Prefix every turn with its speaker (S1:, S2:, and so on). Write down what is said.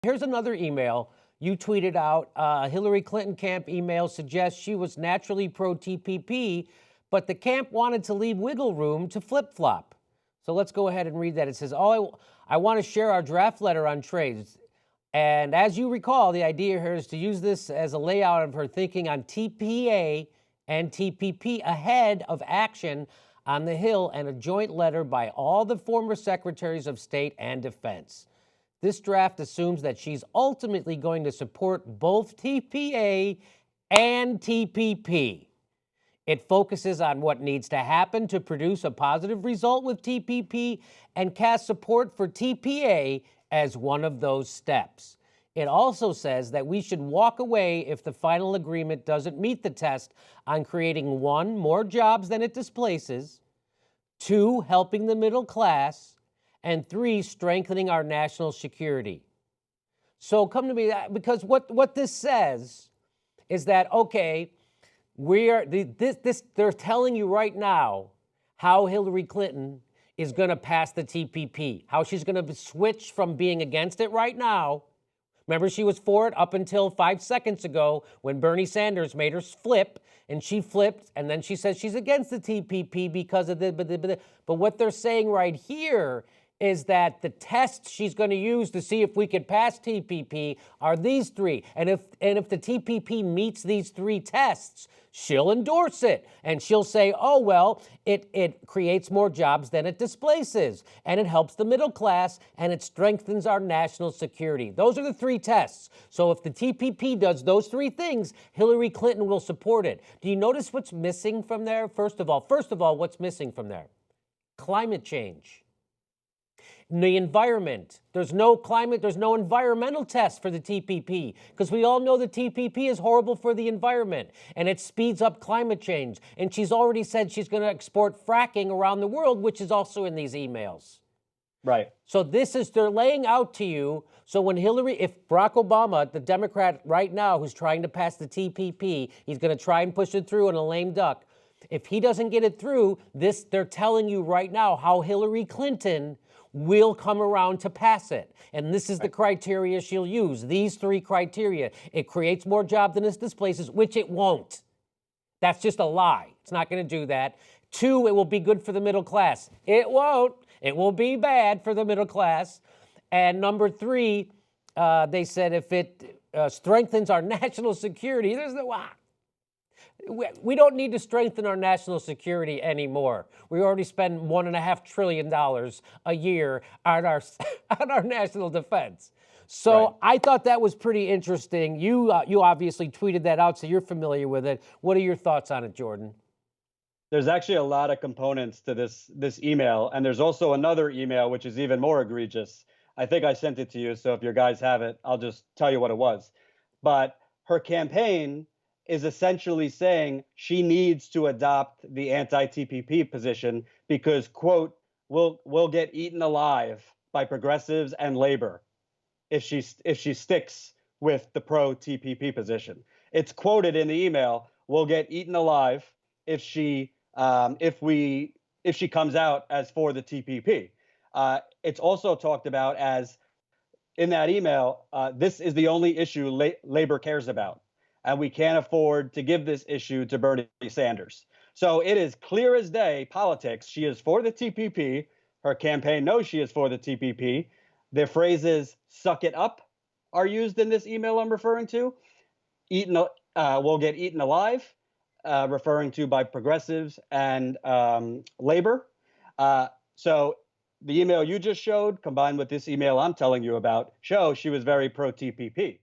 S1: Here's another email you tweeted out. Hillary Clinton camp email suggests she was naturally pro TPP, but the camp wanted to leave wiggle room to flip flop. So let's go ahead and read that. It says, I want to share our draft letter on trades. And as you recall, the idea here is to use this as a layout of her thinking on TPA and TPP ahead of action on the Hill and a joint letter by all the former secretaries of state and defense. This draft assumes that she's ultimately going to support both TPA and TPP. It focuses on what needs to happen to produce a positive result with TPP and casts support for TPA as one of those steps. It also says that we should walk away if the final agreement doesn't meet the test on creating 1, more jobs than it displaces, 2, helping the middle class, and 3, strengthening our national security. So come to me, because what this says is that, okay, they're telling you right now how Hillary Clinton is going to pass the TPP, how she's going to switch from being against it right now. Remember, she was for it up until 5 seconds ago when Bernie Sanders made her flip, and she flipped, and then she says she's against the TPP because of the. But what they're saying right here is that the tests she's going to use to see if we could pass TPP are these 3. And if the TPP meets these 3 tests, she'll endorse it. And she'll say, oh, well, it creates more jobs than it displaces. And it helps the middle class. And it strengthens our national security. Those are the 3 tests. So if the TPP does those 3 things, Hillary Clinton will support it. Do you notice what's missing from there? First of all, what's missing from there? Climate change. The environment. There's no environmental test for the TPP because we all know the TPP is horrible for the environment and it speeds up climate change. And she's already said she's going to export fracking around the world, which is also in these emails.
S2: Right.
S1: So they're laying out to you. So when if Barack Obama, the Democrat right now who's trying to pass the TPP, he's going to try and push it through in a lame duck. If he doesn't get it through, they're telling you right now how Hillary Clinton will come around to pass it. And this is the criteria she'll use. These 3 criteria. It creates more jobs than it displaces, which it won't. That's just a lie. It's not going to do that. 2, it will be good for the middle class. It won't. It will be bad for the middle class. And number 3, they said if it strengthens our national security, we don't need to strengthen our national security anymore. We already spend $1.5 trillion a year on our national defense. So I thought that was pretty interesting. You obviously tweeted that out, so you're familiar with it. What are your thoughts on it, Jordan?
S2: There's actually a lot of components to this email, and there's also another email which is even more egregious. I think I sent it to you, so if your guys have it, I'll just tell you what it was. But her campaign is essentially saying she needs to adopt the anti-TPP position because, quote, we'll get eaten alive by progressives and labor if she sticks with the pro-TPP position. It's quoted in the email, we'll get eaten alive if she comes out as for the TPP. It's also talked about as, in that email, this is the only issue labor cares about. And we can't afford to give this issue to Bernie Sanders. So it is clear as day politics. She is for the TPP. Her campaign knows she is for the TPP. The phrases "suck it up" are used in this email I'm referring to. We'll get eaten alive, referring to by progressives and labor. So the email you just showed, combined with this email I'm telling you about, show she was very pro TPP.